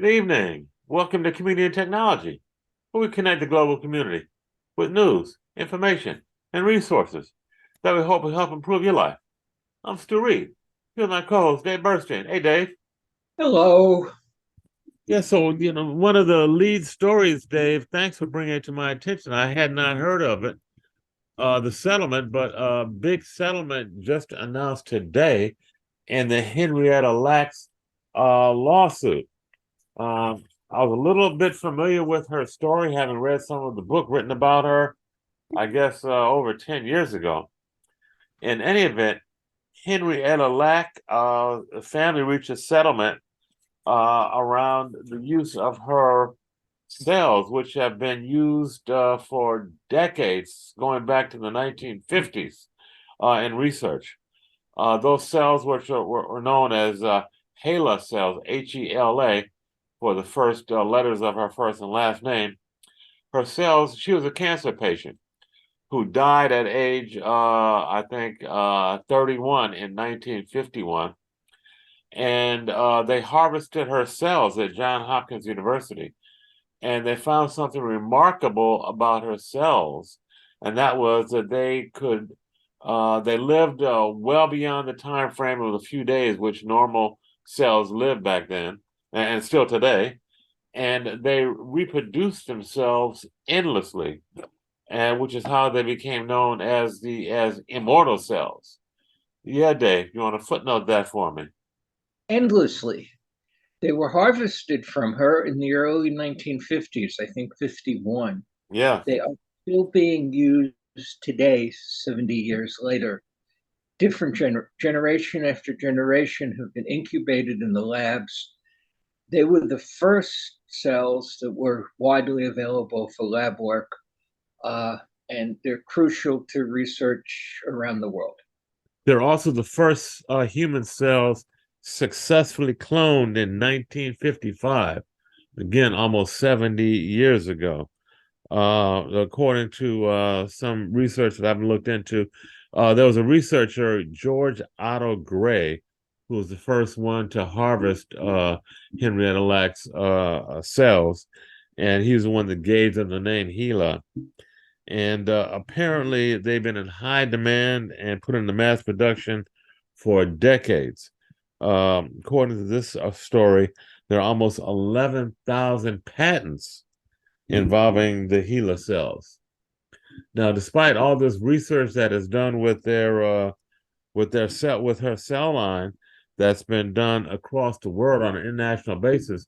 Good evening. Welcome to Community and Technology, where we connect the global community with news, information, and resources that we hope will help improve your life. I'm Stu Reid. Here's my co-host, Dave Burstein. Hey, Dave. Hello. Yeah, so, one of the lead stories, Dave, thanks for bringing it to my attention. I had not heard of it, the settlement, but a big settlement just announced today in the Henrietta Lacks lawsuit. I was a little bit familiar with her story, having read some of the book written about her, I guess, over 10 years ago. In any event, Henrietta Lack, the family reached a settlement around the use of her cells, which have been used for decades, going back to the 1950s in research. Those cells, which were known as HeLa cells, HeLa, for the first letters of her first and last name. Her cells, she was a cancer patient who died at age, I think, 31 in 1951. And they harvested her cells at Johns Hopkins University. And they found something remarkable about her cells. And that was that they lived well beyond the time frame of a few days, which normal cells lived back then and still today, and they reproduced themselves endlessly, and which is how they became known as immortal cells. Yeah, Dave, you want to footnote that for me? Endlessly. They were harvested from her in the early 1950s, I think 51. Yeah, They are still being used today, 70 years later. Different generation after generation have been incubated in the labs. They were the first cells that were widely available for lab work, uh, and they're crucial to research around the world. they're also the first human cells successfully cloned in 1955. Again, almost 70 years ago. According to some research that I've looked into, there was a researcher, George Otto Gray, who was the first one to harvest Henrietta Lacks cells, and he was the one that gave them the name HeLa. And apparently, they've been in high demand and put into mass production for decades. According to this story, there are almost 11,000 patents involving the HeLa cells. Now, despite all this research that is done with her cell line that's been done across the world on an international basis,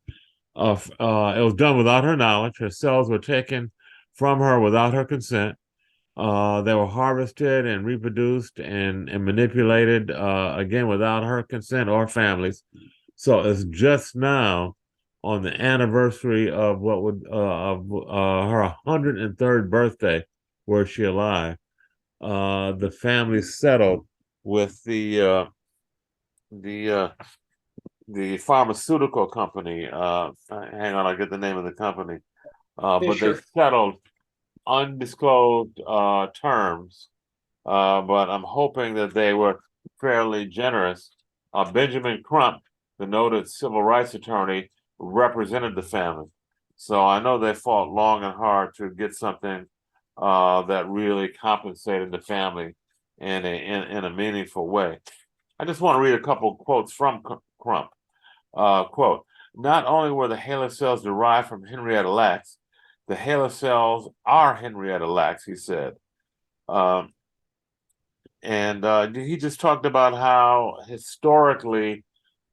it was done without her knowledge. Her cells were taken from her without her consent. They were harvested and reproduced and manipulated again without her consent or families. So it's just now on the anniversary of her 103rd birthday, were she alive. The family settled with the uh, the pharmaceutical company. Hang on, I'll get the name of the company. But they Fisher. settled undisclosed terms. But I'm hoping that they were fairly generous. Benjamin Crump, the noted civil rights attorney, represented the family. So I know they fought long and hard to get something that really compensated the family in a meaningful way. I just want to read a couple quotes from Crump. Quote, not only were the HeLa cells derived from Henrietta Lacks, the HeLa cells are Henrietta Lacks, he said. And he just talked about how historically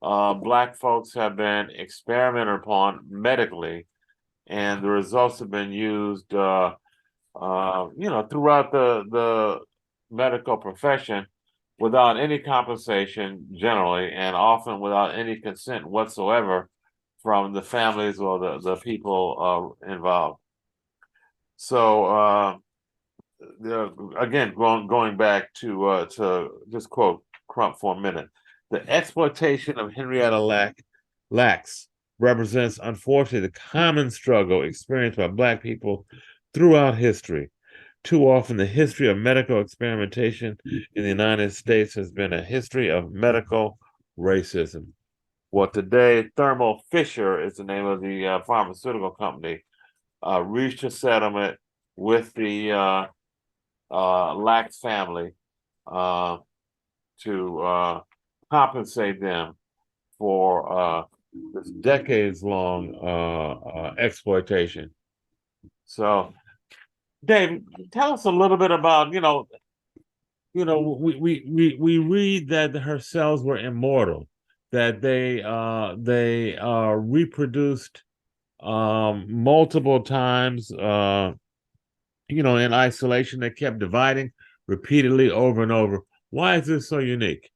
Black folks have been experimented upon medically, and the results have been used, throughout the medical profession without any compensation generally, and often without any consent whatsoever from the families or the people involved. So, again, going back to just quote Crump for a minute, the exploitation of Lacks represents, unfortunately, the common struggle experienced by Black people throughout history. Too often, the history of medical experimentation in the United States has been a history of medical racism. Well, today, Thermo Fisher is the name of the pharmaceutical company, reached a settlement with the Lacks family uh, to compensate them for this decades-long exploitation. So, Dave, tell us a little bit about, we read that her cells were immortal, that they reproduced multiple times, in isolation. They kept dividing repeatedly over and over. Why is this so unique?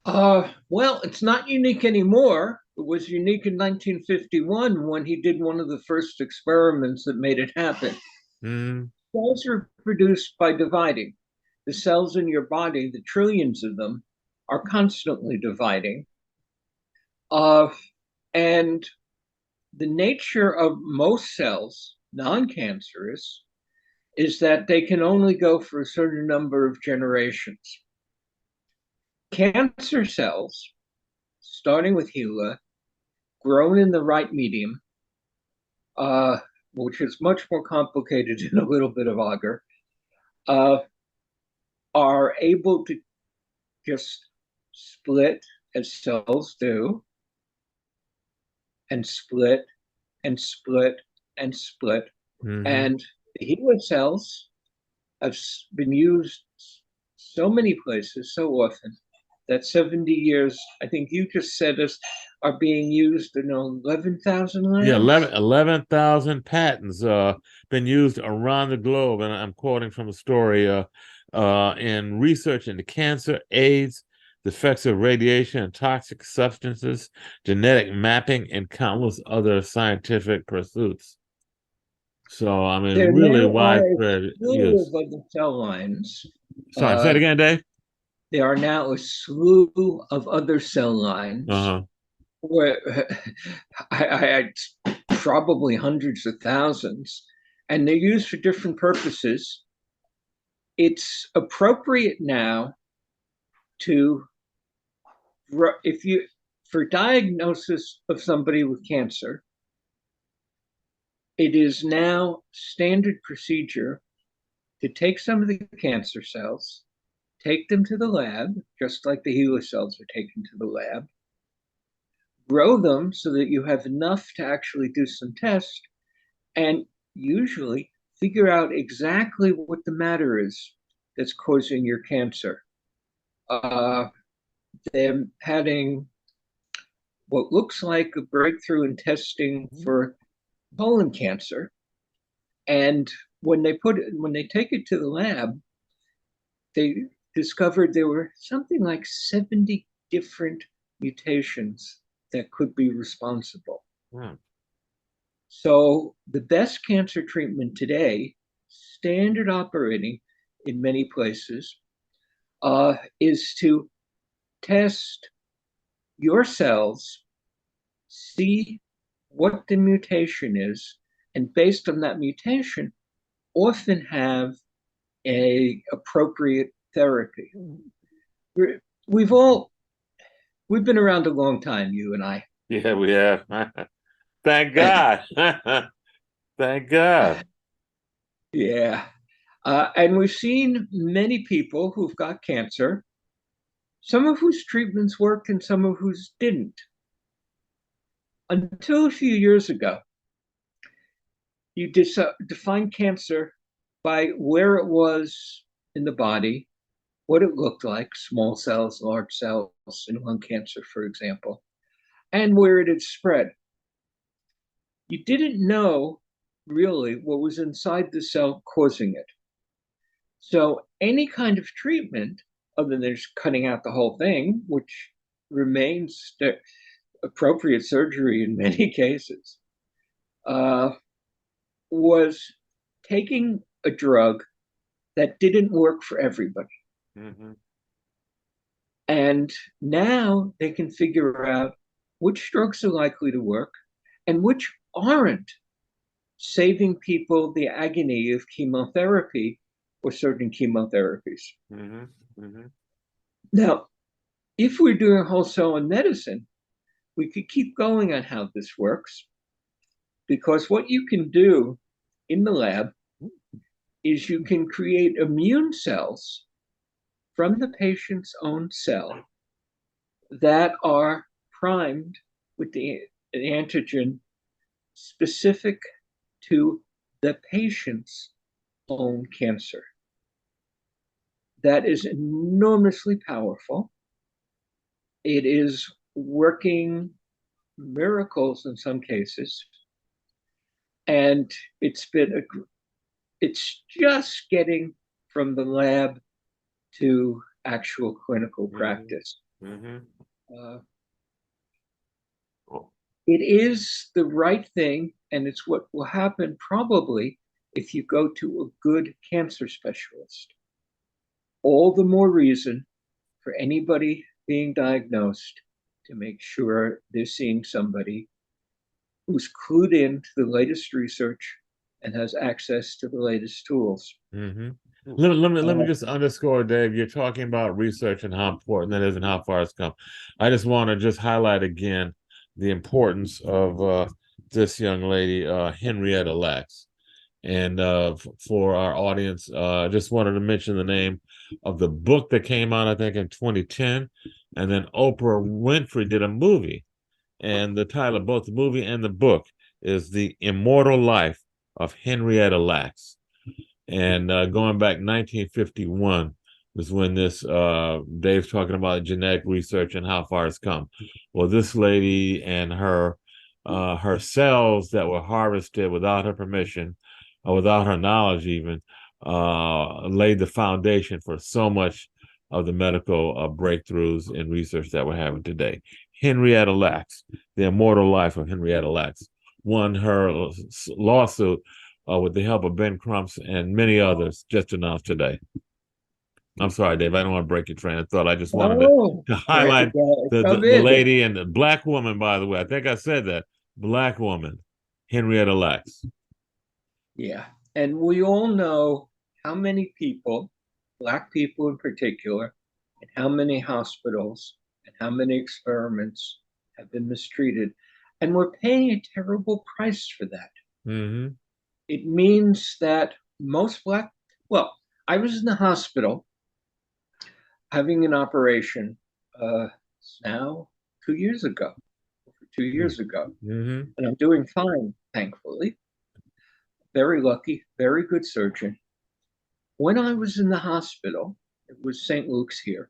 Well, it's not unique anymore. It was unique in 1951 when he did one of the first experiments that made it happen. Mm, Cells are produced by dividing. The cells in your body, the trillions of them, are constantly dividing. Uh, and the nature of most cells, non cancerous, is that they can only go for a certain number of generations. Cancer cells, starting with HeLa, grown in the right medium, uh, which is much more complicated than a little bit of agar, uh, are able to just split as cells do, and split and split and split. hmm And the HeLa cells have been used so many places so often that 70 years, I think you just said this, are being used in 11,000 Yeah, labs. 11,000 patents been used around the globe, and I'm quoting from a story in research into cancer, AIDS, the effects of radiation and toxic substances, genetic mapping, and countless other scientific pursuits. So, I mean, There really now are a widespread slew use. of other cell lines. Sorry, say it Uh, again, Dave. there are now a slew of other cell lines Uh-huh. where I probably hundreds of thousands, and they're used for different purposes. It's appropriate now to, if you, for diagnosis of somebody with cancer, it is now standard procedure to take some of the cancer cells, take them to the lab, just like the HeLa cells are taken to the lab, grow them so that you have enough to actually do some tests, and usually figure out exactly what the matter is that's causing your cancer. Uh, they're having what looks like a breakthrough in testing for colon cancer. And when they take it to the lab, they discovered there were something like 70 different mutations that could be responsible. Hmm. So the best cancer treatment today, standard operating in many places, is to test your cells, see what the mutation is, and based on that mutation, often have a appropriate therapy. We've all we've been around a long time, you and I. Yeah, we have. Thank God. Thank God. Yeah. And we've seen many people who've got cancer, some of whose treatments worked and some of whose didn't. Until a few years ago, you defined cancer by where it was in the body, what it looked like, small cells, large cells in lung cancer, for example, and where it had spread. You didn't know really what was inside the cell causing it. So any kind of treatment, other than just cutting out the whole thing, which remains the appropriate surgery in many cases, uh, was taking a drug that didn't work for everybody. Mm-hmm. And now they can figure out which drugs are likely to work and which aren't, saving people the agony of chemotherapy or certain chemotherapies. Mm-hmm. Mm-hmm. Now, if we're doing wholesale in medicine, we could keep going on how this works, because what you can do in the lab is you can create immune cells from the patient's own cell that are primed with the antigen specific to the patient's own cancer. That is enormously powerful. It is working miracles in some cases. And it's just getting from the lab to actual clinical practice. Mm-hmm. It is the right thing, and it's what will happen probably if you go to a good cancer specialist. All the more reason for anybody being diagnosed to make sure they're seeing somebody who's clued in to the latest research and has access to the latest tools. Mm-hmm. Let me just underscore, Dave, you're talking about research and how important that is and how far it's come. I just want to just highlight again the importance of this young lady, Henrietta Lacks. And for our audience, I just wanted to mention the name of the book that came out, I think, in 2010. And then Oprah Winfrey did a movie. And the title of both the movie and the book is The Immortal Life of Henrietta Lacks. And going back 1951 was when this Dave's talking about genetic research and how far it's come. Well, this lady and her cells that were harvested without her permission or without her knowledge even laid the foundation for so much of the medical breakthroughs in research that we're having today. Henrietta Lacks, The Immortal Life of Henrietta Lacks, won her lawsuit with the help of Ben Crumps and many others just announced today. I'm sorry, Dave. I don't want to break your train of thought. I just wanted to highlight the lady and the black woman, by the way. I think I said that. Black woman, Henrietta Lacks. Yeah. And we all know how many people, black people in particular, and how many hospitals and how many experiments have been mistreated. And we're paying a terrible price for that. Mm-hmm. It means that most well, I was in the hospital having an operation now 2 years ago, Mm-hmm. and I'm doing fine, thankfully. Very lucky, very good surgeon. When I was in the hospital, it was St. Luke's here,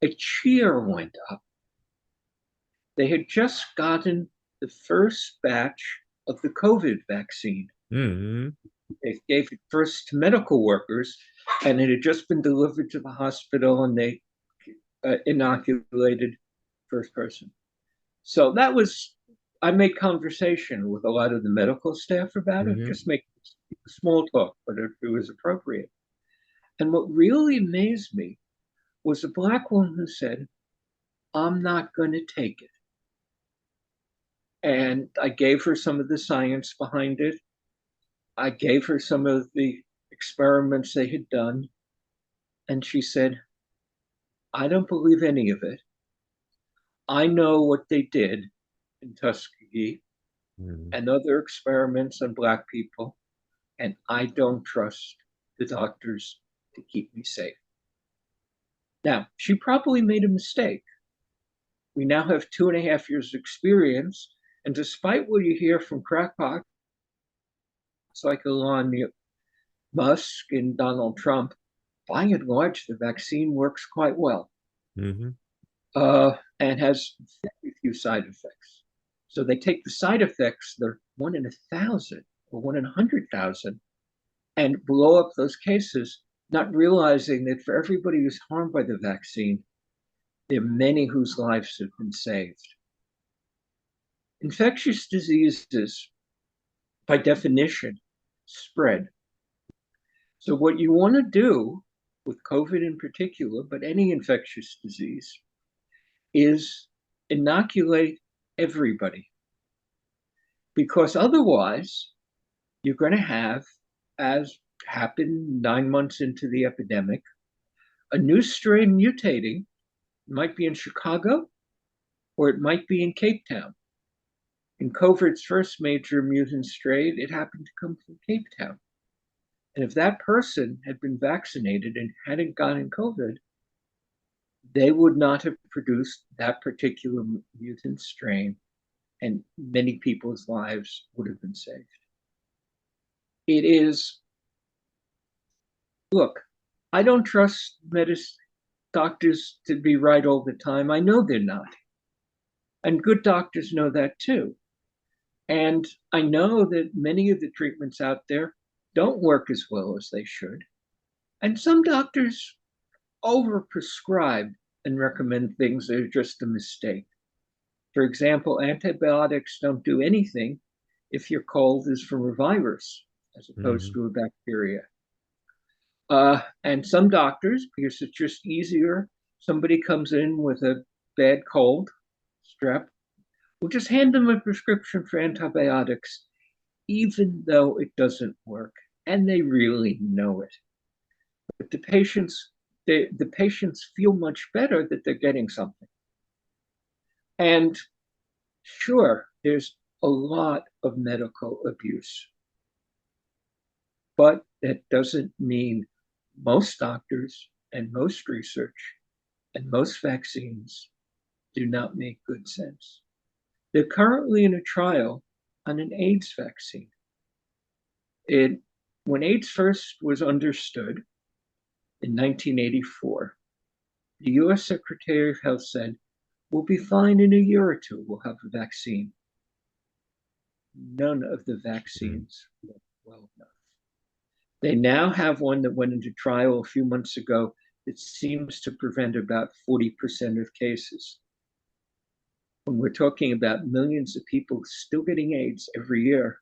a cheer went up. They had just gotten the first batch of the COVID vaccine. Mm-hmm. They gave it first to medical workers, and it had just been delivered to the hospital, and they inoculated first person. So that was, I made conversation with a lot of the medical staff about it, just make small talk, but it was appropriate. And what really amazed me was a black woman who said, I'm not going to take it. And I gave her some of the science behind it. I gave her some of the experiments they had done. And she said, I don't believe any of it. I know what they did in Tuskegee and other experiments on black people, and I don't trust the doctors to keep me safe. Now, she probably made a mistake. We now have 2.5 years experience, and despite what you hear from crackpots like Elon Musk and Donald Trump, by and large, the vaccine works quite well. Mm-hmm. And has very few side effects. So they take the side effects, they're 1 in 1,000 or 1 in 100,000, and blow up those cases, not realizing that for everybody who's harmed by the vaccine, there are many whose lives have been saved. Infectious diseases, by definition, spread. So what you want to do with COVID in particular, but any infectious disease, is inoculate everybody. Because otherwise, you're going to have, as happened 9 months into the epidemic, a new strain mutating It might be in Chicago, or it might be in Cape Town. In COVID's first major mutant strain, it happened to come from Cape Town. And if that person had been vaccinated and hadn't gotten COVID, they would not have produced that particular mutant strain, and many people's lives would have been saved. It is, look, I don't trust doctors to be right all the time. I know they're not. And good doctors know that too. And I know that many of the treatments out there don't work as well as they should. And some doctors overprescribe and recommend things that are just a mistake. For example, antibiotics don't do anything if your cold is from a virus as opposed to a bacteria. And some doctors, because it's just easier, somebody comes in with a bad cold, strep, we'll just hand them a prescription for antibiotics, even though it doesn't work, and they really know it. But the patients feel much better that they're getting something. And sure, there's a lot of medical abuse, but that doesn't mean most doctors and most research and most vaccines do not make good sense. They're currently in a trial on an AIDS vaccine. When AIDS first was understood in 1984, the US Secretary of Health said, we'll be fine in a year or two, we'll have a vaccine. None of the vaccines work well enough. They now have one that went into trial a few months ago that seems to prevent about 40% of cases. When we're talking about millions of people still getting AIDS every year,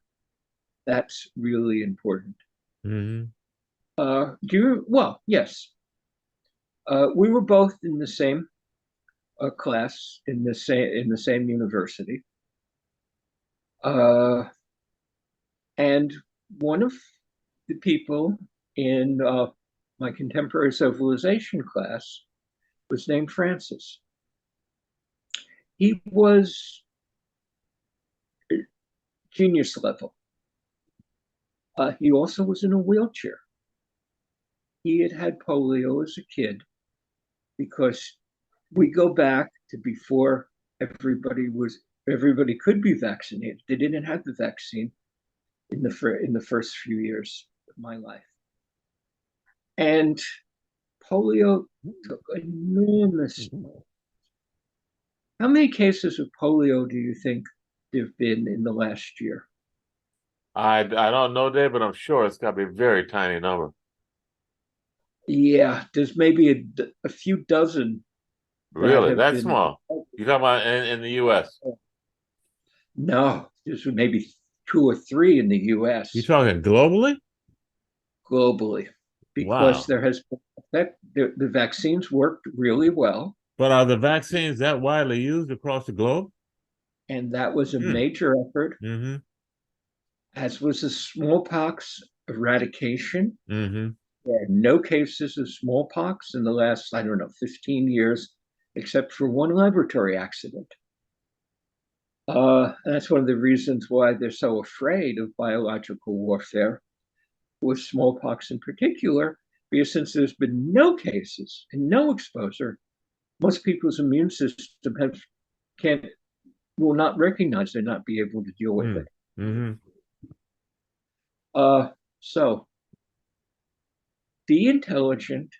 that's really important. Well, yes. We were both in the same class in the same university. And one of the people in my contemporary civilization class was named Francis. He was genius level. He also was in a wheelchair. He had had polio as a kid, because we go back to before everybody could be vaccinated. They didn't have the vaccine in the first few years of my life. And polio took enormous. How many cases of polio do you think there have been in the last year? I don't know, Dave, but I'm sure it's got to be a very tiny number. Yeah, there's maybe a few dozen. Really? That's small? You're talking about in the US? No, there's maybe 2 or 3 in the US. You're talking globally? Globally, because there has been the vaccines worked really well. But are the vaccines that widely used across the globe? And that was a major effort, as was the smallpox eradication. There are no cases of smallpox in the last, 15 years, except for one laboratory accident. That's one of the reasons why they're so afraid of biological warfare with smallpox in particular, because since there's been no cases and no exposure, most people's immune system will not recognize, they'll not be able to deal with it. So be intelligent,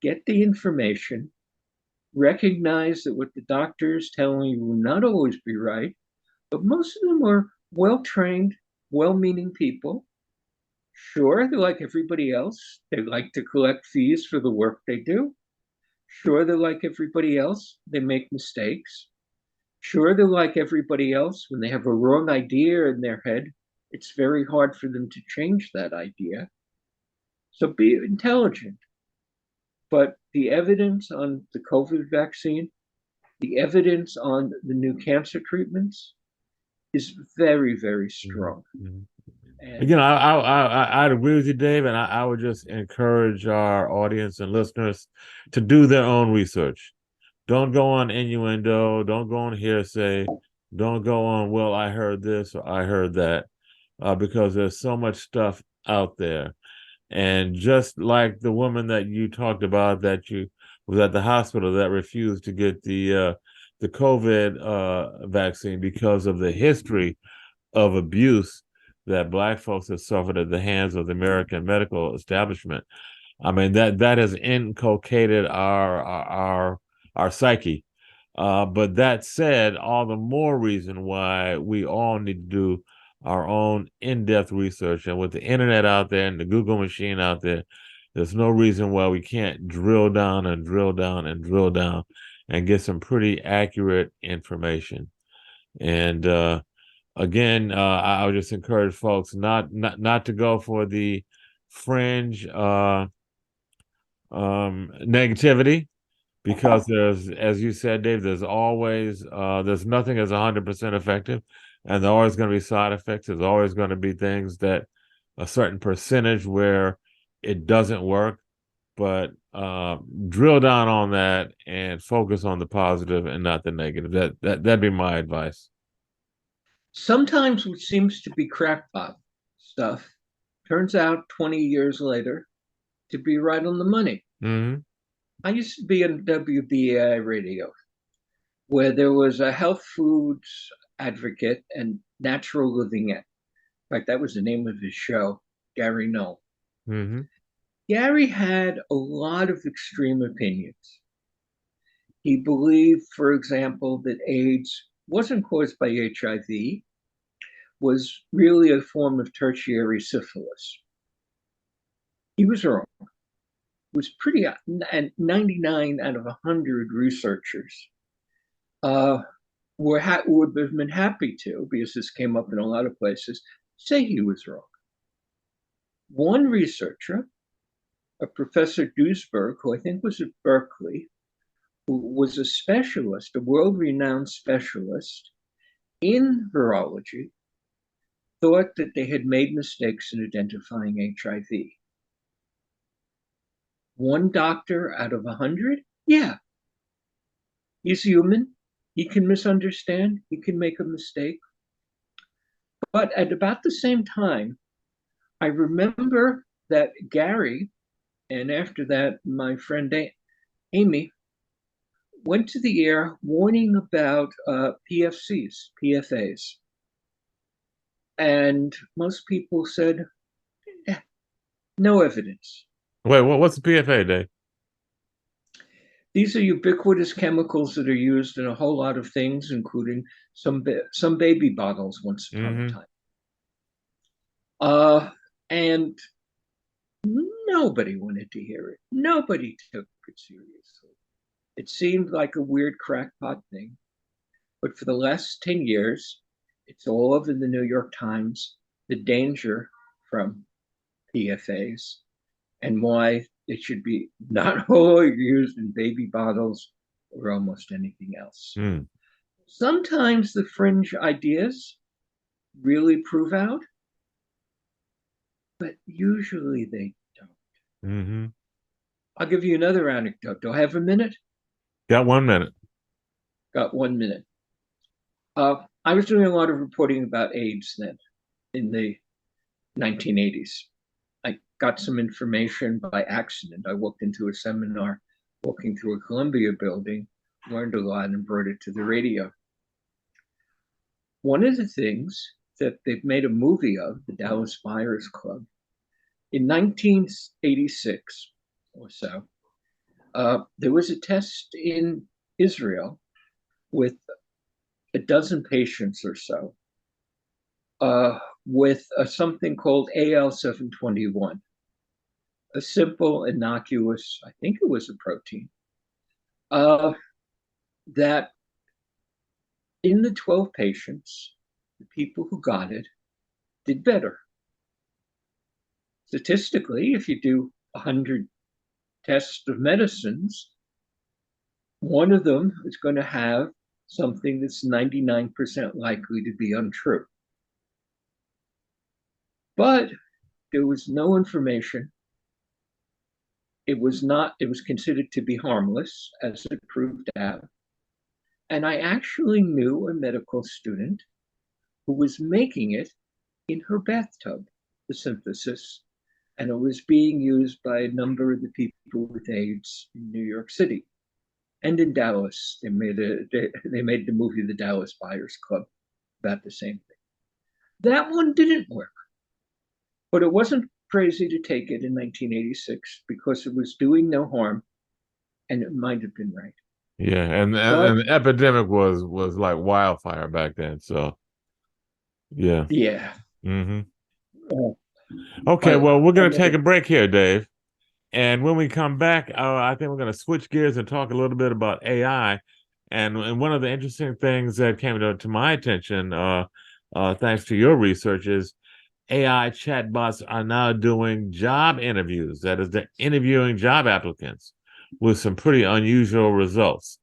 get the information, recognize that what the doctors telling you will not always be right, but most of them are well-trained, well-meaning people. Sure, they're like everybody else. They like to collect fees for the work they do. Sure, they're like everybody else. They make mistakes. Sure, they're like everybody else. When they have a wrong idea in their head, it's very hard for them to change that idea. So be intelligent. But the evidence on the COVID vaccine, the evidence on the new cancer treatments is very, very strong. And, again, I'd agree with you, Dave, and I would just encourage our audience and listeners to do their own research. Don't go on innuendo. Don't go on hearsay. Don't go on, well, I heard this or I heard that, because there's so much stuff out there. And just like the woman that you talked about that you was at the hospital that refused to get the COVID vaccine because of the history of abuse that Black folks have suffered at the hands of the American medical establishment. I mean that has inculcated our psyche. But that said, all the more reason why we all need to do our own in-depth research. And with the internet out there and the Google machine out there, there's no reason why we can't drill down and drill down and drill down and get some pretty accurate information. And again, I would just encourage folks not to go for the fringe negativity, because there's, as you said, Dave, there's always there's nothing as 100% effective, and there's always going to be side effects. There's always going to be things that a certain percentage where it doesn't work, but drill down on that and focus on the positive and not the negative. That'd be my advice. Sometimes what seems to be crackpot stuff turns out 20 years later to be right on the money. Mm-hmm. I used to be on WBAI radio, where there was a health foods advocate and natural living. In fact, that was the name of his show, Gary Null. Mm-hmm. Gary had a lot of extreme opinions. He believed, for example, that AIDS wasn't caused by HIV, was really a form of tertiary syphilis. He was wrong. It was pretty, and 99 out of 100 researchers would have been happy to, because this came up in a lot of places, say he was wrong. One researcher, a Professor Duisberg, who I think was at Berkeley, who was a specialist, a world-renowned specialist in virology, thought that they had made mistakes in identifying HIV. One doctor out of 100? Yeah. He's human. He can misunderstand. He can make a mistake. But at about the same time, I remember that Gary, and after that, my friend Amy, went to the air warning about PFAs. And most people said, no evidence. Wait, what's the PFA, Dave? These are ubiquitous chemicals that are used in a whole lot of things, including some baby bottles once upon a time. And nobody wanted to hear it. Nobody took it seriously. It seemed like a weird crackpot thing. But for the last 10 years, it's all over the New York Times, the danger from PFAs and why it should be not only used in baby bottles or almost anything else. Mm. Sometimes the fringe ideas really prove out, but usually they don't. Mm-hmm. I'll give you another anecdote. Do I have a minute? Got 1 minute. Got 1 minute. I was doing a lot of reporting about AIDS then in the 1980s. I got some information by accident. I walked into a seminar, walking through a Columbia building, learned a lot, and brought it to the radio. One of the things that they've made a movie of, the Dallas Buyers Club, in 1986 or so, there was a test in Israel with a dozen patients or so with something called AL721, a simple, innocuous, I think it was a protein, that in the 12 patients, the people who got it did better. Statistically, if you do 100 tests of medicines, one of them is going to have something that's 99% likely to be untrue. But there was no information It was not, it was considered to be harmless, as it proved out. And I actually knew a medical student who was making it in her bathtub, the synthesis, and it was being used by a number of the people with AIDS in New York City and in Dallas. They made the movie The Dallas Buyers Club about the same thing. That one didn't work, but it wasn't crazy to take it in 1986 because it was doing no harm, and it might have been right. Yeah, and But the epidemic was like wildfire back then. So yeah. yeah, Hmm. uh, Okay, I, well, we're I gonna take never. a break here, Dave. And when we come back, I think we're going to switch gears and talk a little bit about AI. And one of the interesting things that came to my attention, thanks to your research, is AI chatbots are now doing job interviews. That is, they're interviewing job applicants with some pretty unusual results.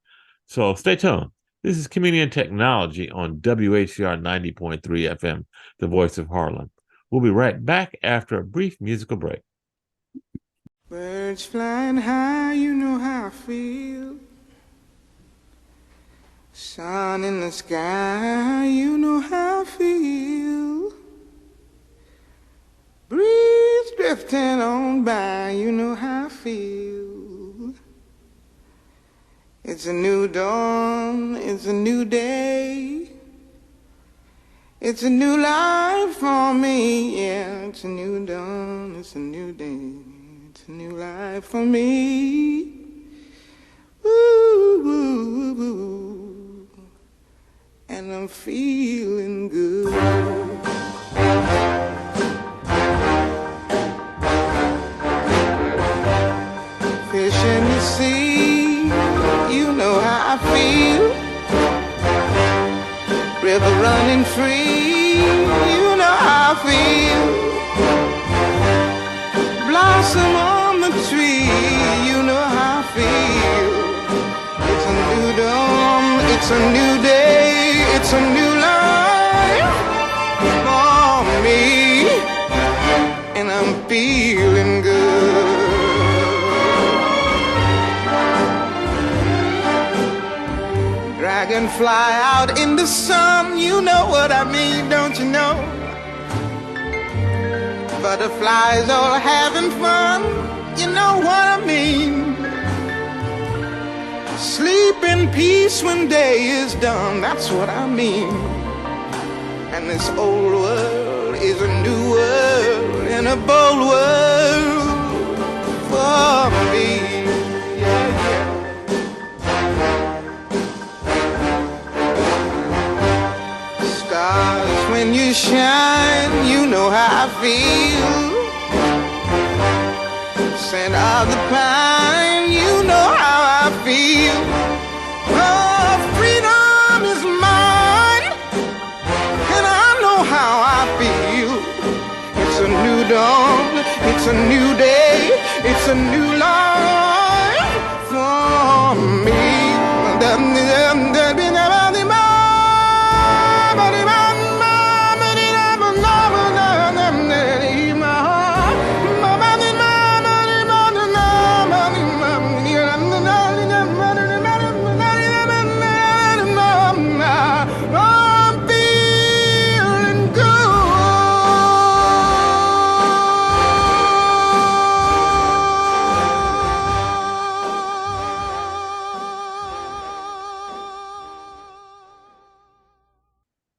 So stay tuned. This is Community and Technology on WHCR 90.3 FM, the voice of Harlem. We'll be right back after a brief musical break. Birds flying high, you know how I feel. Sun in the sky, you know how I feel. Breeze drifting on by, you know how I feel. It's a new dawn, it's a new day. It's a new life for me, yeah. It's a new dawn, it's a new day. It's a new life for me. Woo, woo, woo. And I'm feeling good. Fish in the sea, you know how I feel. River running free, you know how I feel. Blossom on the tree, you know how I feel. It's a new dawn, it's a new day, it's a new life for me, and I'm feeling good. Dragonfly out in the sun, you know what I mean, don't you know? Butterflies all having fun, you know what I mean. Sleep in peace when day is done, that's what I mean. And this old world is a new world and a bold world for me. Yeah, yeah. Stars, when you shine, you know how I feel. Scent of the pine, you know how I feel. Oh, freedom is mine, and I know how I feel. It's a new dawn, it's a new day, it's a new life for me.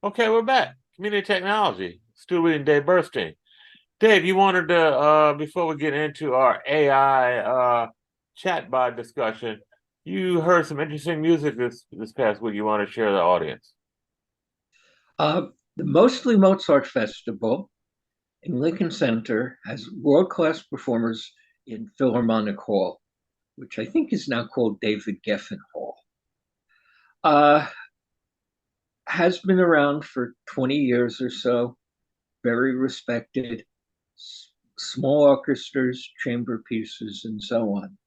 Okay, we're back. Community Technology, Stu Reid and Dave Burstein. Dave, you wanted to, before we get into our AI chatbot discussion, you heard some interesting music this past week you want to share with the audience. The Mostly Mozart Festival in Lincoln Center has world-class performers in Philharmonic Hall, which I think is now called David Geffen Hall. Has been around for 20 years or so, very respected, small orchestras, chamber pieces, and so on.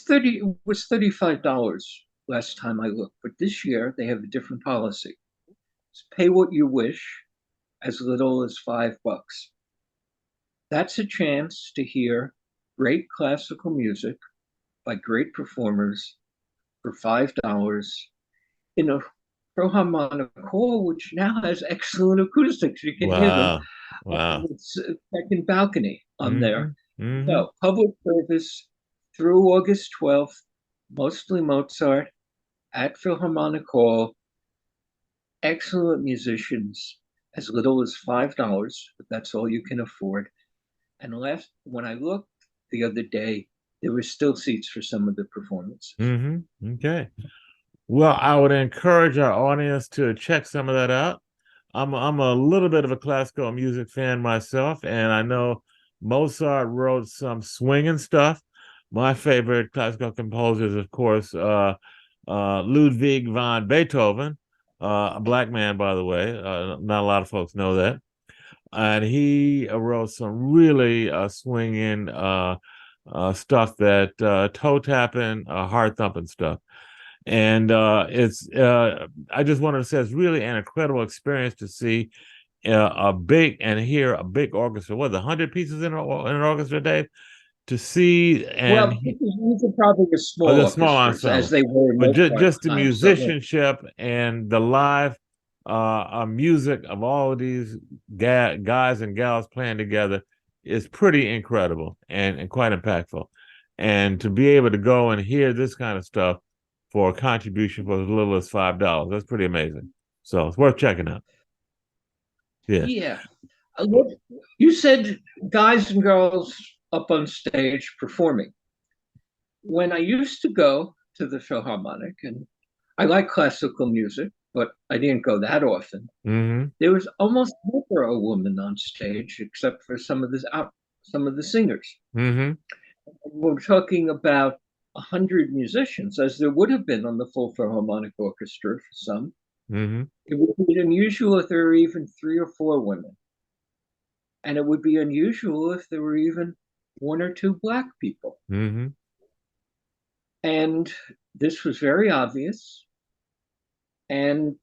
It was $35 last time I looked, but this year they have a different policy. It's pay what you wish, as little as $5. That's a chance to hear great classical music by great performers for $5 in a Philharmonic Hall, which now has excellent acoustics. You can hear them Wow. Wow. with second balcony on Mm-hmm. there. Mm-hmm. So, public service through August 12th, mostly Mozart at Philharmonic Hall. Excellent musicians, as little as $5, but that's all you can afford. And when I looked the other day, there were still seats for some of the performances. Mm-hmm. Okay. Well, I would encourage our audience to check some of that out. I'm a little bit of a classical music fan myself, and I know Mozart wrote some swinging stuff. My favorite classical composers, of course, Ludwig van Beethoven, a black man, by the way. Not a lot of folks know that. And he wrote some really swinging stuff that toe tapping, heart thumping stuff. And I just wanted to say it's really an incredible experience to see a big and hear a big orchestra. What, 100 pieces in an orchestra, Dave? To see Well, these are probably the oh, small the small orchestras, as ensemble, they were in but Mozart's just the time. So, musicianship and the live music of all of these guys and gals playing together is pretty incredible and quite impactful. And to be able to go and hear this kind of stuff for a contribution for as little as $5, that's pretty amazing. So it's worth checking out. Yeah. yeah. You said guys and girls up on stage performing. When I used to go to the Philharmonic, and I like classical music, but I didn't go that often. Mm-hmm. There was almost never a woman on stage, except for some of the singers. Mm-hmm. We're talking about 100 musicians, as there would have been on the full Philharmonic Orchestra for some. Mm-hmm. It would be unusual if there were even 3 or 4 women, and it would be unusual if there were even 1 or 2 black people. Mm-hmm. And this was very obvious. And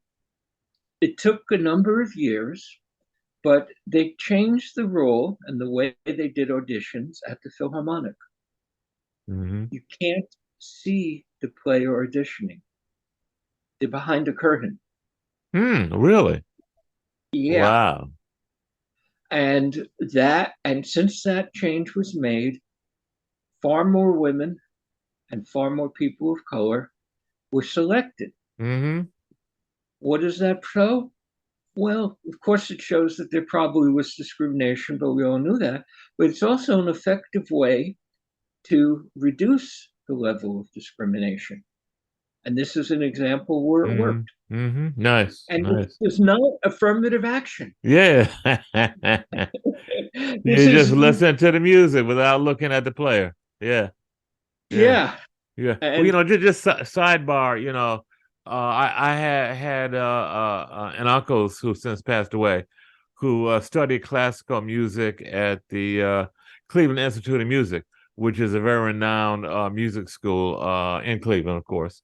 it took a number of years, but they changed the rule and the way they did auditions at the Philharmonic. Mm-hmm. You can't see the player auditioning. They're behind a curtain. Really? Yeah. Wow. And since that change was made, far more women and far more people of color were selected. Mm-hmm. What does that show? Well, of course, it shows that there probably was discrimination, but we all knew that. But it's also an effective way to reduce the level of discrimination. And this is an example where it worked. Mm-hmm. Nice. And Nice. this is not affirmative action. Yeah. This You just is, listen to the music without looking at the player. Yeah. Yeah. yeah. Yeah. Well, And just sidebar, I had an uncle who since passed away, who studied classical music at the Cleveland Institute of Music, which is a very renowned music school in Cleveland, of course.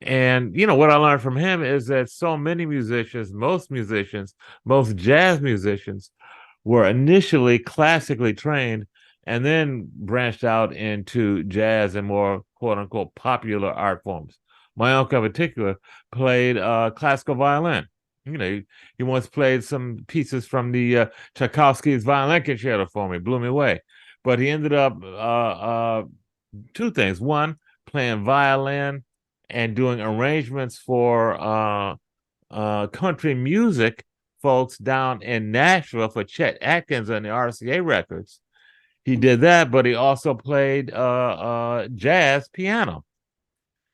And what I learned from him is that so many musicians, most jazz musicians, were initially classically trained and then branched out into jazz and more quote unquote popular art forms. My uncle in particular played classical violin. He once played some pieces from the Tchaikovsky's violin concerto for me, blew me away. But he ended up 2 things. One, playing violin and doing arrangements for country music folks down in Nashville for Chet Atkins and the RCA records. He did that, but he also played jazz piano.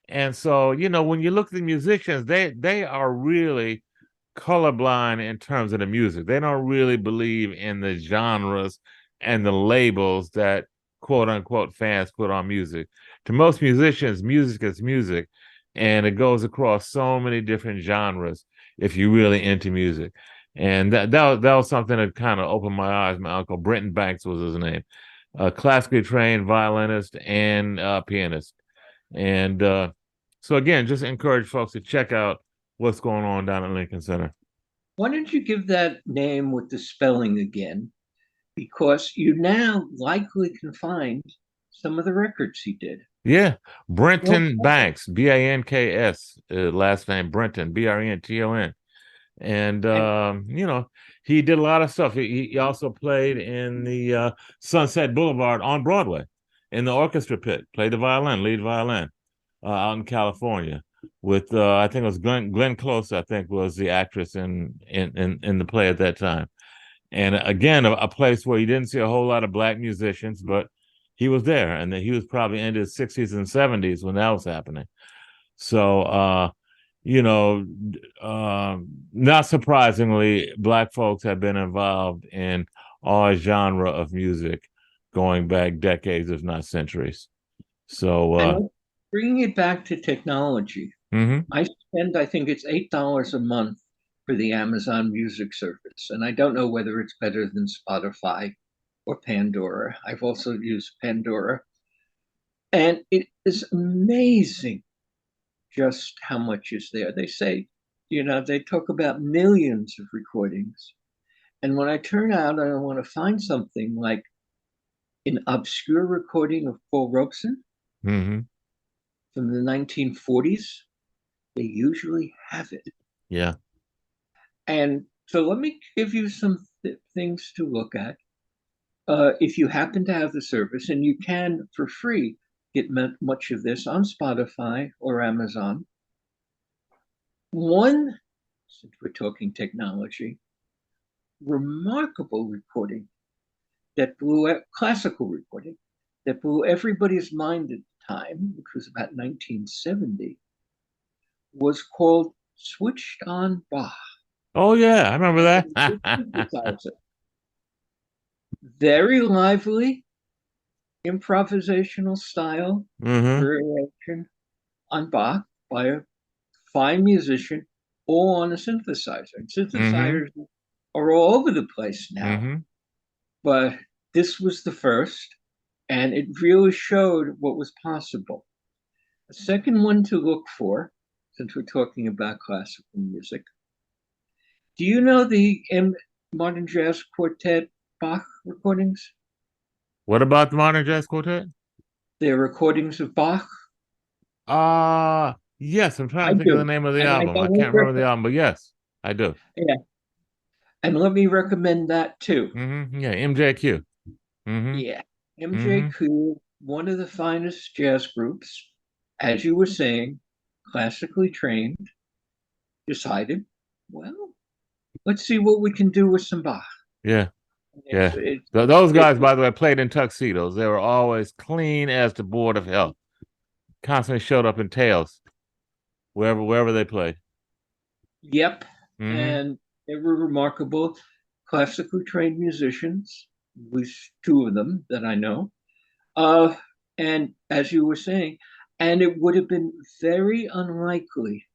And so, when you look at the musicians, they are really colorblind in terms of the music. They don't really believe in the genres and the labels that quote unquote fans put on music. To most musicians, music is music, and it goes across so many different genres if you're really into music. And that was something that kind of opened my eyes. My uncle Brenton Banks was his name, a classically trained violinist and pianist. And so again, just encourage folks to check out what's going on down at Lincoln Center. why don't you give that name with the spelling again? Because you now likely can find some of the records he did. Yeah, Well, Brenton Banks, Banks, last name Brenton, Brenton, and he did a lot of stuff. He also played in the Sunset Boulevard on Broadway, in the orchestra pit. Played the violin, lead violin, out in California with I think it was Glenn Close. I think was the actress in the play at that time. And again, a place where you didn't see a whole lot of black musicians, but he was there, and he was probably in his 60s and 70s when that was happening. So, not surprisingly, black folks have been involved in all genre of music going back decades, if not centuries. So, and bringing it back to technology, mhm. I think it's $8 a month for the Amazon Music service. And I don't know whether it's better than Spotify or Pandora. I've also used Pandora. And it is amazing just how much is there. They say, they talk about millions of recordings. And when I turn out and I want to find something like an obscure recording of Paul Robeson Mm-hmm. from the 1940s, they usually have it. Yeah. And so let me give you some things to look at. If you happen to have the service, and you can for free get much of this on Spotify or Amazon. One, since we're talking technology, remarkable recording that classical recording that blew everybody's mind at the time, which was about 1970, was called Switched on Bach. Oh yeah, I remember that. Very lively, improvisational style Mm-hmm. variation on Bach by a fine musician, all on a synthesizer. And synthesizers are all over the place now. Mm-hmm. But this was the first, and it really showed what was possible. A second one to look for, since we're talking about classical music. Do you know the Modern Jazz Quartet Bach recordings? What about the Modern Jazz Quartet? They're recordings of Bach. Yes, I'm trying I to think of the do. name of the And album. I can't remember the album, but yes, I do. Yeah. And let me recommend that too. Mm-hmm. Yeah, MJQ. Mm-hmm. Yeah. MJQ, one of the finest jazz groups, as you were saying, classically trained, decided, well, let's see what we can do with some Bach. Yeah. Yeah. Those guys, by the way, played in tuxedos. They were always clean as the board of hell. Constantly showed up in tails wherever they played. Yep. Mm-hmm. And they were remarkable, classically trained musicians, at least two of them that I know. And as you were saying, and it would have been very unlikely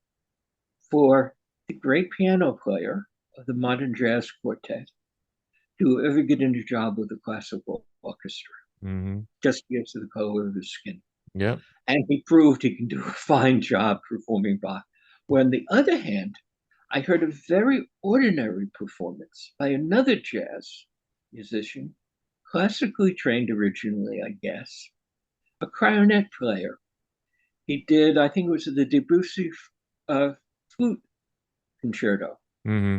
for the great piano player of the Modern Jazz Quartet to ever get into a job with a classical orchestra, just because of the color of his skin. Yeah. And he proved he can do a fine job performing Bach. Well, on the other hand, I heard a very ordinary performance by another jazz musician, classically trained originally, I guess, a clarinet player. He did, I think it was the Debussy flute concerto. Mm-hmm.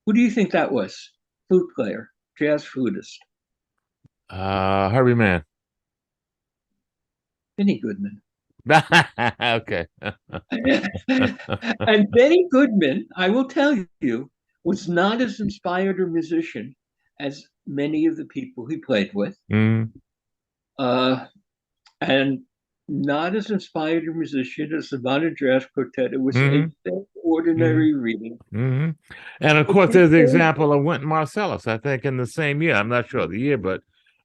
Who do you think that was? Flute player, jazz flutist. Herbie Mann. Benny Goodman. Okay. And Benny Goodman, I will tell you, was not as inspired a musician as many of the people he played with. And not as inspired a musician as the Modern Jazz Quartet. It was a very ordinary reading. And of course, there's the example of Wynton Marsalis, I think in the same year. I'm not sure the year, but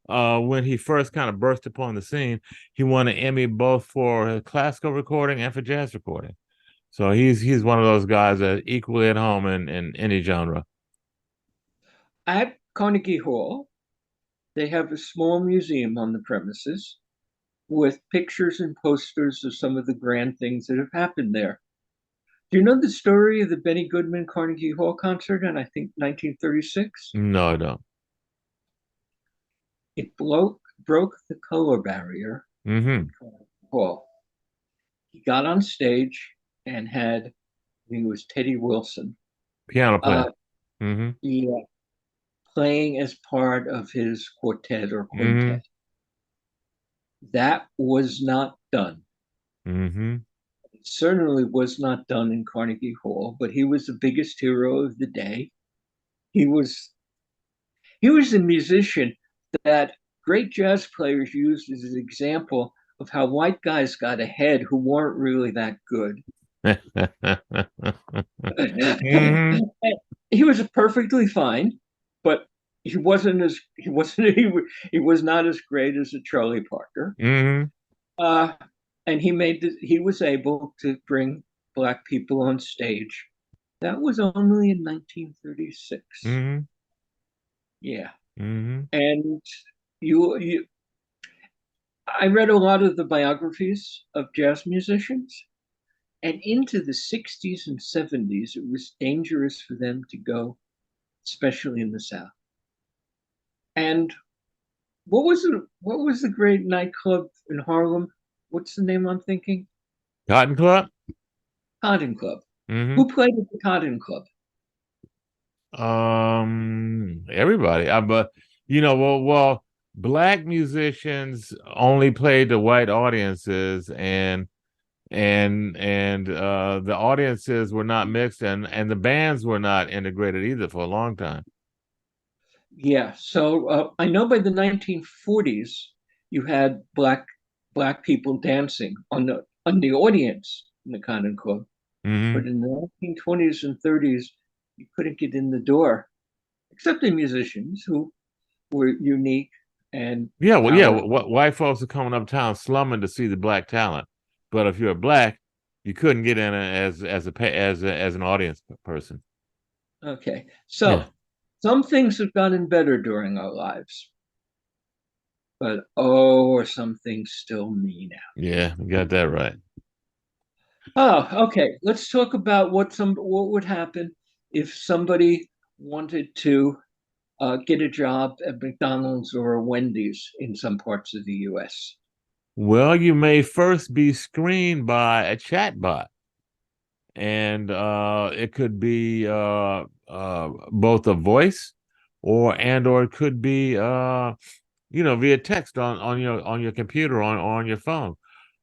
when he first kind of burst upon the scene, he won an Emmy both for classical recording and for jazz recording. So he's one of those guys that equally at home in any genre. At Carnegie Hall, they have a small museum on the premises with pictures and posters of some of the grand things that have happened there. Do you know the story of the Benny Goodman Carnegie Hall concert in, I think, 1936? No, I don't. It broke broke the color barrier Mm-hmm. Hall. He got on stage and had, I think it was Teddy Wilson, Piano player. uh, Mm-hmm. yeah, playing as part of his quartet or Mm-hmm. quintet. That was not done. Mm-hmm. It certainly was not done in Carnegie Hall, but he was the biggest hero of the day. He was a musician that great jazz players used as an example of how white guys got ahead who weren't really that good. Mm-hmm. He was perfectly fine, but he was not as great as a Charlie Parker. Mm-hmm. Uh, and he was able to bring black people on stage. That was only in 1936. Mm-hmm. Yeah, Mm-hmm. and you I read a lot of the biographies of jazz musicians, and into the 60s and 70s, it was dangerous for them to go, especially in the South. And what was the great nightclub in Harlem? What's the name I'm thinking? Cotton Club. Cotton Club. Mm-hmm. Who played at the Cotton Club? Everybody. But well, black musicians only played to white audiences, and the audiences were not mixed, and the bands were not integrated either for a long time. Yeah, so I know by the 1940s you had black people dancing on the audience in the Cotton Club, Mm-hmm. but in the 1920s and 30s you couldn't get in the door, except the musicians who were unique and Yeah, well, yeah. powerful. White folks are coming uptown slumming to see the black talent, but if you're black, you couldn't get in as an audience person. Okay, Yeah, so some things have gotten better during our lives, but oh, some things still mean out. yeah, you got that right. Oh, okay. Let's talk about what would happen if somebody wanted to get a job at McDonald's or a Wendy's in some parts of the U.S. Well, you may first be screened by a chat bot, and it could be both a voice or it could be via text on your computer on your phone,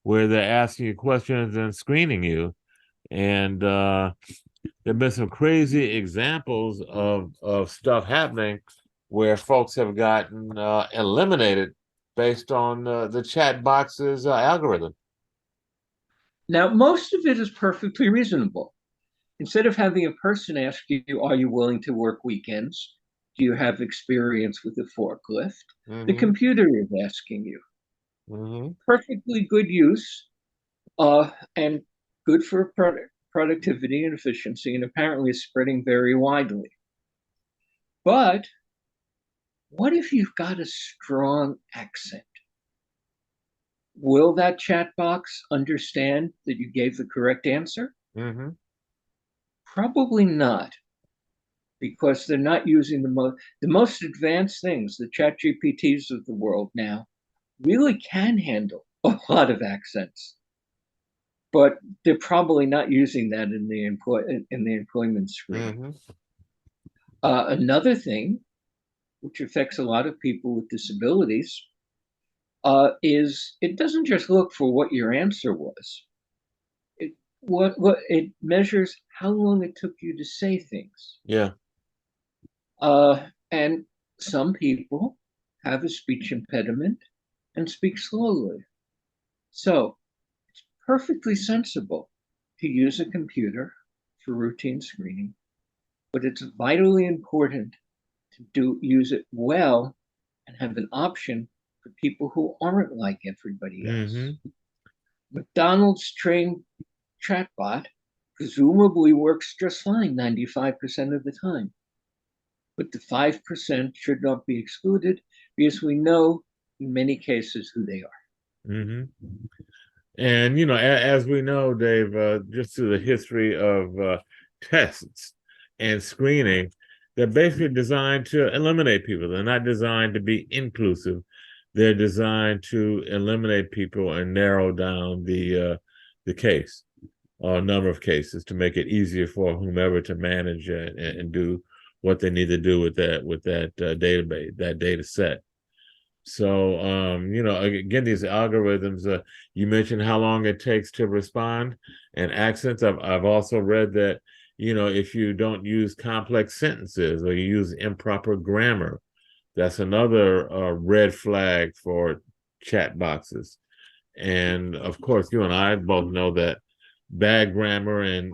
where they're asking you questions and screening you. And there've been some crazy examples of stuff happening where folks have gotten eliminated based on the chat box's algorithm. Now, most of it is perfectly reasonable. Instead of having a person ask you, "Are you willing to work weekends? Do you have experience with a forklift?" The Mm-hmm. computer is asking you. Mm-hmm. Perfectly good use, and good for productivity and efficiency, and apparently is spreading very widely. But what if you've got a strong accent? Will that chat box understand that you gave the correct answer? Mm-hmm. Probably not, because they're not using the most advanced things. The chat GPTs of the world now really can handle a lot of accents, but they're probably not using that in the employment screen. Mm-hmm. Another thing, which affects a lot of people with disabilities, is it doesn't just look for what your answer was. What it measures how long it took you to say things. Yeah. And some people have a speech impediment and speak slowly. So it's perfectly sensible to use a computer for routine screening, but it's vitally important to use it well and have an option for people who aren't like everybody else. Mm-hmm. McDonald's trained chatbot presumably works just fine 95% of the time. But the 5% should not be excluded because we know in many cases who they are. Mm-hmm. And as we know, Dave, just through the history of tests and screening, they're basically designed to eliminate people. They're not designed to be inclusive. they're designed to eliminate people and narrow down the case or number of cases to make it easier for whomever to manage and do what they need to do with that database, that data set. So, again, these algorithms, you mentioned how long it takes to respond, and accents. I've also read that, if you don't use complex sentences or you use improper grammar, that's another red flag for chat boxes. And of course, you and I both know that bad grammar and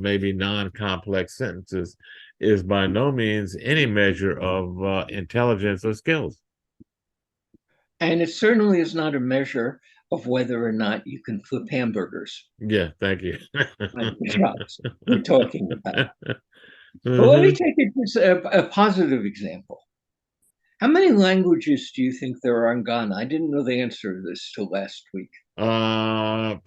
maybe non-complex sentences is by no means any measure of intelligence or skills. And it certainly is not a measure of whether or not you can flip hamburgers. Yeah, thank you. Shops we're talking about. But let me Mhm. take it a positive example. How many languages do you think there are in Ghana? I didn't know the answer to this till last week. Uh,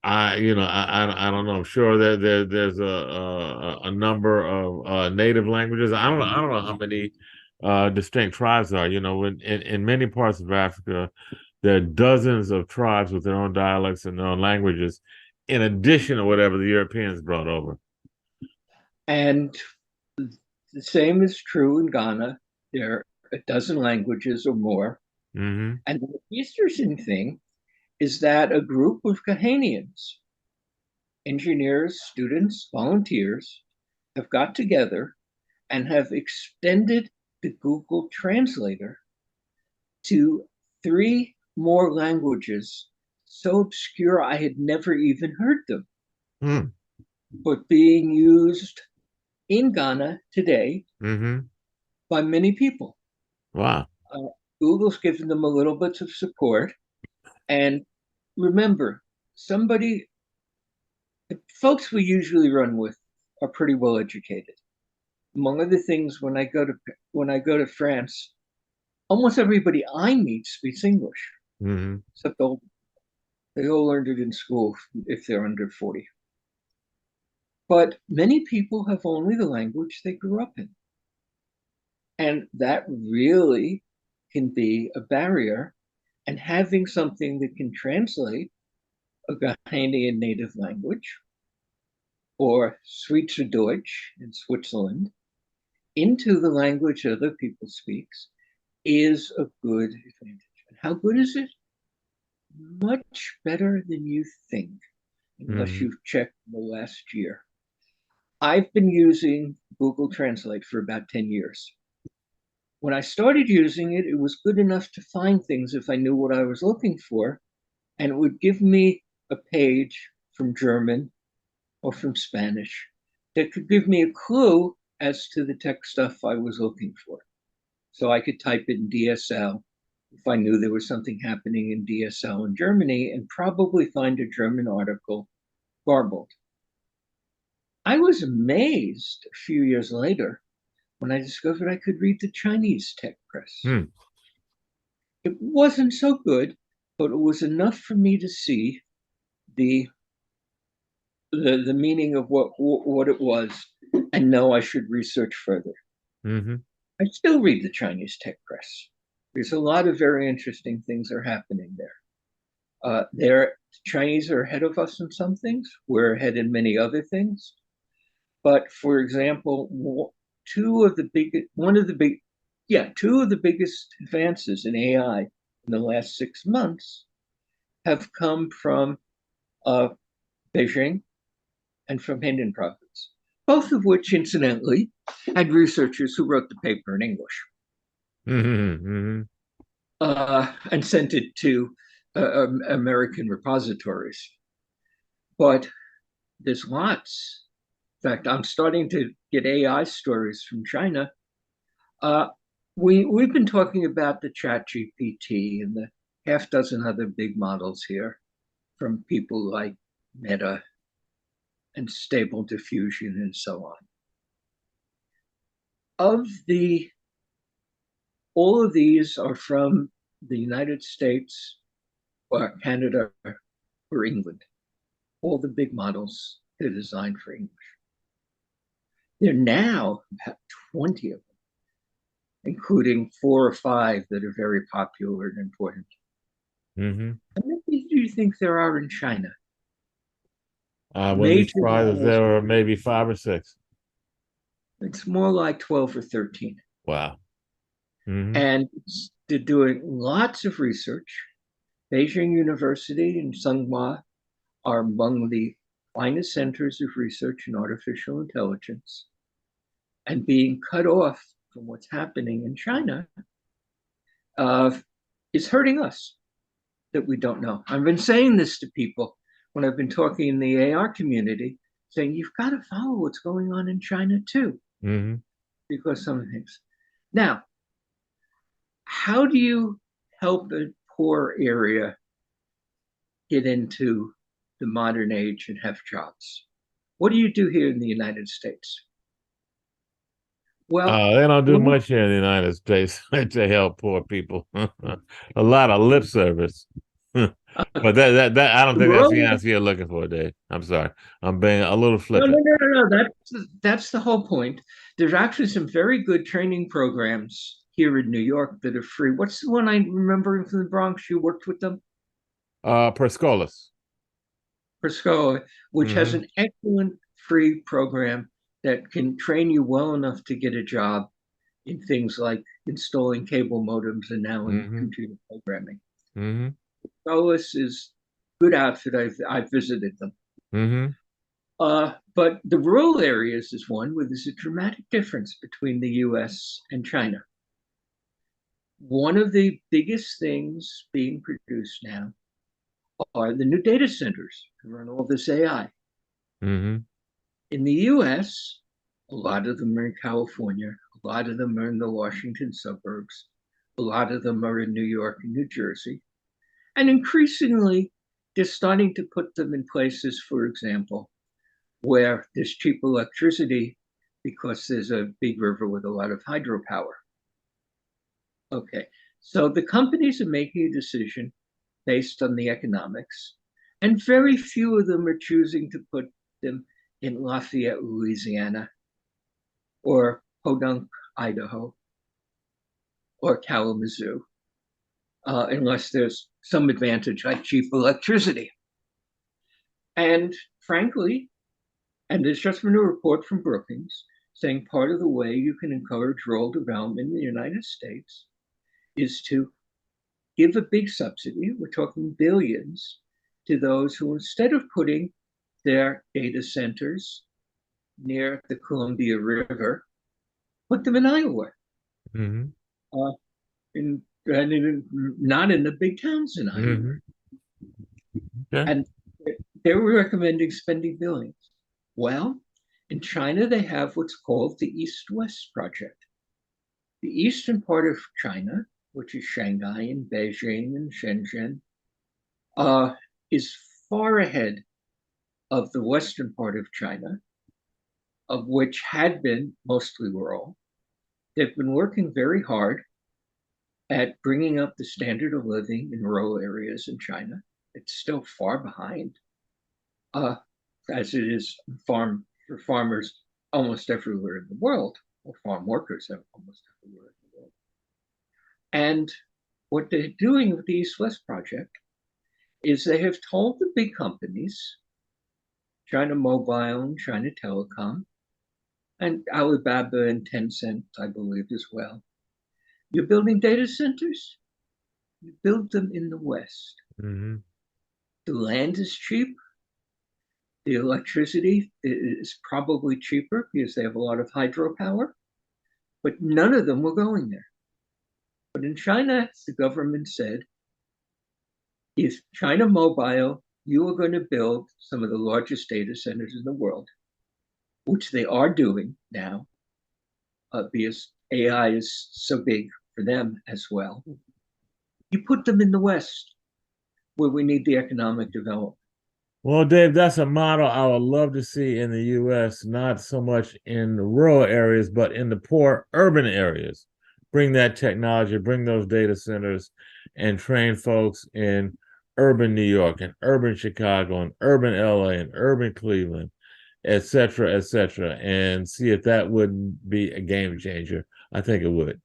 I don't know. I'm sure that there's a number of native languages. I don't know how many distinct tribes there are. In many parts of Africa, there are dozens of tribes with their own dialects and their own languages, in addition to whatever the Europeans brought over. And the same is true in Ghana. There are a dozen languages or more. Mm-hmm. And the interesting thing is that a group of Ghanaians, engineers, students, volunteers, have got together and have extended the Google Translator to 3 more languages so obscure I had never even heard them, but being used in Ghana today by many people. Wow. Google's given them a little bit of support. And remember, the folks we usually run with are pretty well educated. Among other things, when I go to France, almost everybody I meet speaks English, except they all learned it in school if they're under 40. But many people have only the language they grew up in. And that really can be a barrier. And having something that can translate a Ghanaian native language or Schweizerdeutsch in Switzerland into the language other people speaks is a good advantage. And how good is it? Much better than you think, unless you've checked in the last year. I've been using Google Translate for about 10 years. When I started using it, it was good enough to find things if I knew what I was looking for, and it would give me a page from German or from Spanish that could give me a clue as to the tech stuff I was looking for. So I could type it in DSL if I knew there was something happening in DSL in Germany and probably find a German article garbled. I was amazed a few years later when I discovered I could read the Chinese tech press. It wasn't so good, but it was enough for me to see the meaning of what it was and know I should research further. I still read the Chinese tech press. There's a lot of very interesting things are happening there. The Chinese are ahead of us in some things. We're ahead in many other things. But for example, two of the biggest advances in AI in the last 6 months have come from Beijing and from Hainan province, both of which, incidentally, had researchers who wrote the paper in English and sent it to American repositories. But there's lots. In fact, I'm starting to get AI stories from China. We've been talking about the ChatGPT and the half dozen other big models here from people like Meta and Stable Diffusion and so on. All of these are from the United States or Canada or England. All the big models are designed for English. There are now about 20 of them including 4 or 5 that are very popular and important. Mm-hmm. How many do you think there are in China? I wouldn't be Major surprised if models. there were maybe 5 or 6. It's more like 12 or 13. Wow. Mm-hmm. And they're doing lots of research. Beijing University and Tsinghua are among the finest centers of research in artificial intelligence. And being cut off from what's happening in China is hurting us that we don't know. I've been saying this to people when I've been talking in the AR community, saying you've got to follow what's going on in China too, Mm-hmm. because some things. Now, how do you help a poor area get into the modern age and have jobs? What do you do here in the United States? Well, They don't do much here in the United States to help poor people. A lot of lip service. But that I don't think that's the answer you're looking for, Dave. I'm sorry. I'm being a little flippant. No. That's the whole point. There's actually some very good training programs here in New York that are free. What's the one I remember from the Bronx? You worked with them? Perscolis. Perscola, which has an excellent free program that can train you well enough to get a job in things like installing cable modems and now in computer programming. Mm-hmm. Perscolis is a good outfit. I've visited them. Mm-hmm. But the rural areas is one where there's a dramatic difference between the US and China. One of the biggest things being produced now are the new data centers to run all this AI. Mm-hmm. In the US, a lot of them are in California, a lot of them are in the Washington suburbs, a lot of them are in New York and New Jersey. And increasingly, they're starting to put them in places, for example, where there's cheap electricity because there's a big river with a lot of hydropower. Okay, so the companies are making a decision based on the economics, and very few of them are choosing to put them in Lafayette, Louisiana, or Podunk, Idaho, or Kalamazoo, unless there's some advantage like cheap electricity. And frankly, and there's just been a report from Brookings saying part of the way you can encourage rural development in the United States is to give a big subsidy, we're talking billions, to those who, instead of putting their data centers near the Columbia River, put them in Iowa. Mm-hmm. Not in the big towns in Iowa. Mm-hmm. Okay. And they were recommending spending billions. Well, in China, they have what's called the East-West Project. The eastern part of China, which is Shanghai and Beijing and Shenzhen, is far ahead of the western part of China, of which had been mostly rural. They've been working very hard at bringing up the standard of living in rural areas in China. It's still far behind, as it is for farmers almost everywhere in the world, or farm workers almost everywhere in the world. And what they're doing with the East-West Project is they have told the big companies, China Mobile and China Telecom, and Alibaba and Tencent, I believe, as well. You're building data centers, you build them in the West. Mm-hmm. The land is cheap. The electricity is probably cheaper because they have a lot of hydropower, but none of them were going there. But in China, the government said, if China Mobile, you are going to build some of the largest data centers in the world, which they are doing now, because AI is so big for them as well. You put them in the West, where we need the economic development. Well, Dave, that's a model I would love to see in the U.S., not so much in the rural areas, but in the poor urban areas. Bring that technology, bring those data centers, and train folks in urban New York and urban Chicago and urban LA and urban Cleveland, et cetera, and see if that wouldn't be a game changer. I think it would.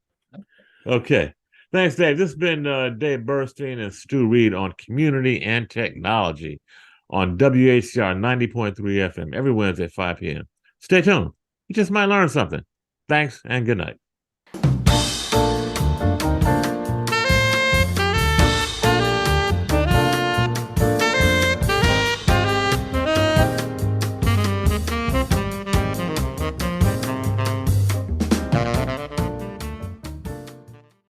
Okay. Thanks, Dave. This has been Dave Burstein and Stu Reid on community and technology on WHCR 90.3 FM every Wednesday at 5 p.m. Stay tuned. You just might learn something. Thanks and good night.